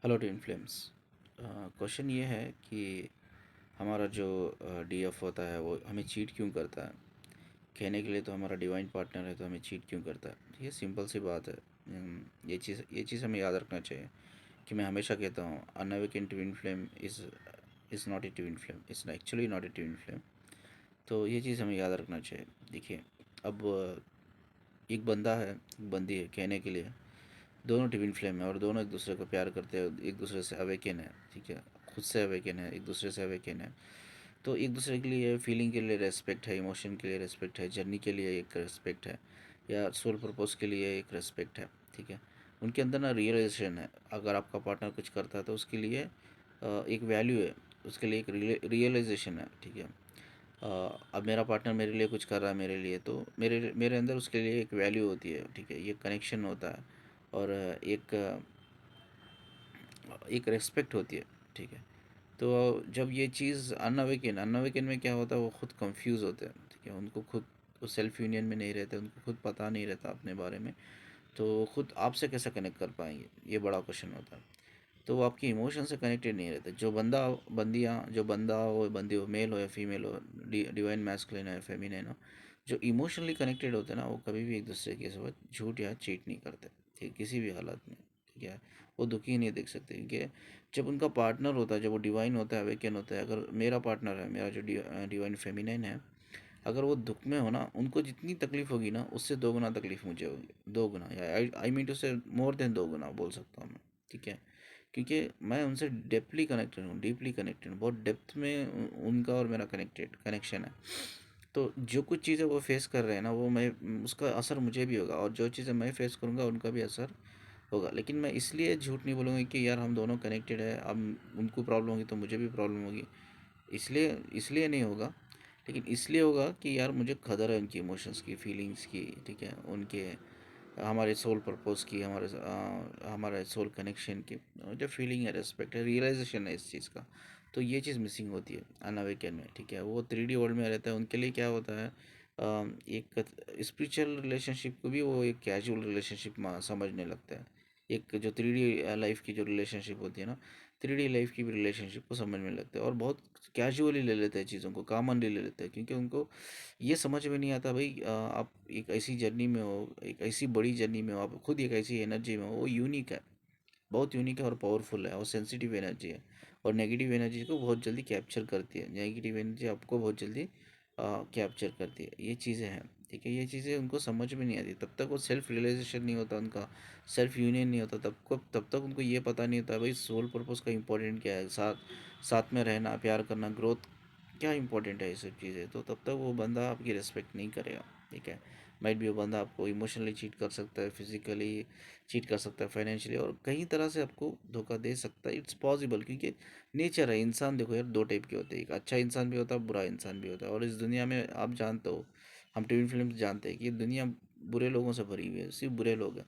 Hello twin flames. Question ये है कि हमारा जो डीएफ होता है वो हमें चीट क्यों करता है। कहने के लिए तो हमारा डिवाइन पार्टनर है, तो हमें चीट क्यों करता है। ये सिंपल सी बात है। ये चीज़ हमें याद रखना चाहिए कि मैं हमेशा कहता हूँ unawaken twin flame is not a twin flame, is actually not a twin flame. तो ये चीज़ हमें याद रखना चाहिए। देखिए, अब एक बंदा है, एक बंदी है, कहने के लिए दोनों ट्विन फ्लेम है और दोनों एक दूसरे को प्यार करते हैं, एक दूसरे से अवेकन है। ठीक है, खुद से अवेकन है, एक दूसरे से अवेकन है। तो एक दूसरे के लिए फीलिंग के लिए रेस्पेक्ट है, इमोशन के लिए रेस्पेक्ट है, जर्नी के लिए एक रेस्पेक्ट है, या सोल पर्पस के लिए एक रेस्पेक्ट है। ठीक है, उनके अंदर ना रियलाइजेशन है। अगर आपका पार्टनर कुछ करता है तो उसके लिए एक वैल्यू है, उसके लिए एक रियलाइजेशन है। ठीक है, अब मेरा पार्टनर मेरे लिए कुछ कर रहा है, मेरे लिए तो मेरे मेरे अंदर उसके लिए एक वैल्यू होती है। ठीक है, ये कनेक्शन होता है और एक रिस्पेक्ट होती है। ठीक है, तो जब ये चीज़ अनअवेकन में क्या होता है, वो खुद कंफ्यूज होते हैं। ठीक है, उनको खुद वो सेल्फ यूनियन में नहीं रहते, उनको खुद पता नहीं रहता अपने बारे में। तो खुद आपसे कैसे कनेक्ट कर पाएंगे, ये बड़ा क्वेश्चन होता है। तो वो आपके इमोशन से कनेक्टेड नहीं रहते। जो बंदा हो, बंदी हो, मेल हो या फीमेल हो, डिवाइन मैस्कुलिन है, फेमिनिन हो, जो इमोशनली कनेक्टेड होते हैं ना, वो कभी भी एक दूसरे के साथ झूठ या चीट नहीं करते। ठीक, किसी भी हालत में। ठीक है, वो दुखी नहीं देख सकते, क्योंकि जब उनका पार्टनर होता है, जब वो डिवाइन होता है, अवेकन होता है, अगर मेरा पार्टनर है, मेरा जो डिवाइन फेमिनिन है, अगर वो दुख में हो ना, उनको जितनी तकलीफ होगी ना, उससे 2 गुना तकलीफ मुझे होगी। 2 गुना, या आई मीन टू से मोर देन 2 गुना बोल सकता हूँ मैं। ठीक है, क्योंकि मैं उनसे डीपली कनेक्टेड हूँ, बहुत डेप्थ में उनका और मेरा कनेक्शन है। तो जो कुछ चीज़ें वो फेस कर रहे हैं ना, वो मैं उसका असर मुझे भी होगा, और जो चीज़ें मैं फेस करूँगा उनका भी असर होगा। लेकिन मैं इसलिए झूठ नहीं बोलूँगा कि यार हम दोनों कनेक्टेड है, अब उनको प्रॉब्लम होगी तो मुझे भी प्रॉब्लम होगी। इसलिए इसलिए नहीं होगा। लेकिन इसलिए होगा कि यार मुझे कदर है उनकी इमोशंस की, फीलिंग्स की। ठीक है, उनके हमारे सोल पर्पस की, हमारे सोल कनेक्शन की जो फीलिंग है, रिस्पेक्ट है, रियलाइजेशन है इस चीज़ का। तो ये चीज़ मिसिंग होती है अनअवेकन में। ठीक है, वो 3D वर्ल्ड में रहता है, उनके लिए क्या होता है, एक स्पिरिचुअल रिलेशनशिप को भी वो एक कैजुअल रिलेशनशिप समझने लगता है। एक जो 3D लाइफ की जो रिलेशनशिप होती है ना, 3D लाइफ की भी रिलेशनशिप को समझने लगते हैं, और बहुत कैजुअली ले लेते हैं चीज़ों को, कॉमनली ले लेते हैं, क्योंकि उनको ये समझ में नहीं आता भाई, आप एक ऐसी जर्नी में हो, एक ऐसी बड़ी जर्नी में हो, आप खुद एक ऐसी एनर्जी में हो, वो यूनिक है, बहुत यूनिक है और पावरफुल है और सेंसिटिव एनर्जी है। और नेगेटिव एनर्जी को बहुत जल्दी कैप्चर करती है, नेगेटिव एनर्जी आपको बहुत जल्दी कैप्चर करती है। ये चीज़ें हैं। ठीक है, ये चीज़ें उनको समझ में नहीं आती, तब तक वो सेल्फ रियलाइजेशन नहीं होता उनका, सेल्फ यूनियन नहीं होता, तब तक उनको ये पता नहीं होता भाई सोल पर्पस का इंपॉर्टेंट क्या है, साथ में रहना, प्यार करना, ग्रोथ क्या इंपॉर्टेंट है, ये सब चीज़ें। तो तब तक वो बंदा आपकी रिस्पेक्ट नहीं करेगा। ठीक है, माइट भी वो बंदा आपको इमोशनली चीट कर सकता है, फिजिकली चीट कर सकता है, फाइनेंशियली, और कई तरह से आपको धोखा दे सकता है। इट्स पॉसिबल, क्योंकि नेचर है। इंसान देखो यार, 2 टाइप के होते हैं, एक अच्छा इंसान भी होता है, बुरा इंसान भी होता है। और इस दुनिया में आप जानते हो, हम टीवी फिल्म जानते हैं कि ये दुनिया बुरे लोगों से भरी हुई है, सिर्फ बुरे लोग हैं।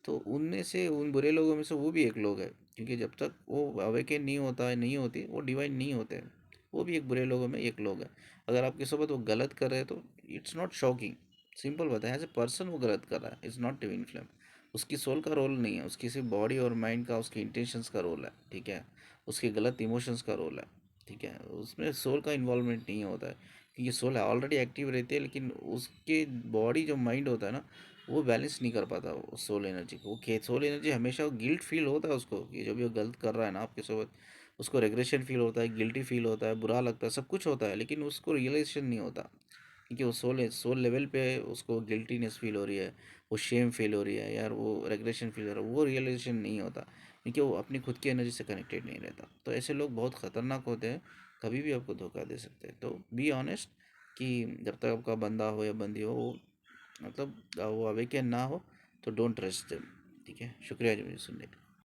तो उनमें से, उन बुरे लोगों में से वो भी एक लोग है, क्योंकि जब तक वो अवेकन नहीं होता है, नहीं होती, वो डिवाइन नहीं होते हैं। वो भी एक बुरे लोगों में एक लोग है। अगर आपके साथ वो गलत कर रहे हैं तो इट्स नॉट शॉकिंग। सिंपल बात है, एज ए पर्सन वो गलत कर रहा है, इट्स नॉट डिवाइन फ्लेम। उसकी सोल का रोल नहीं है, उसकी सिर्फ बॉडी और माइंड का, उसके इंटेंशंस का रोल है। ठीक है, उसके गलत इमोशंस का रोल है। ठीक है, उसमें सोल का इन्वॉल्वमेंट नहीं होता है, क्योंकि सोल ऑलरेडी एक्टिव रहती है, लेकिन उसके बॉडी जो माइंड होता है ना, वो बैलेंस नहीं कर पाता वो सोल एनर्जी को। सोल एनर्जी हमेशा गिल्ट फील होता है उसको, कि जो भी वो गलत कर रहा है ना आपके साथ, उसको रेग्रेशन फील होता है, गिल्टी फील होता है, बुरा लगता है, सब कुछ होता है, लेकिन उसको रियलाइजेशन नहीं होता, क्योंकि वो सोल लेवल पे उसको गिल्टीनेस फील हो रही है, वो शेम फील हो रही है यार, वो रेग्रेशन फील हो रहा है, वो रियलाइजेशन नहीं होता, क्योंकि वो अपनी खुद की एनर्जी से कनेक्टेड नहीं रहता। तो ऐसे लोग बहुत ख़तरनाक होते हैं, कभी भी आपको धोखा दे सकते हैं। तो बी ऑनेस्ट, कि जब तक आपका बंदा हो या बंदी हो, वो मतलब वो अवेकन ना हो, तो डोंट ट्रस्ट देम। ठीक है, शुक्रिया जी मुझे सुनने के लिए।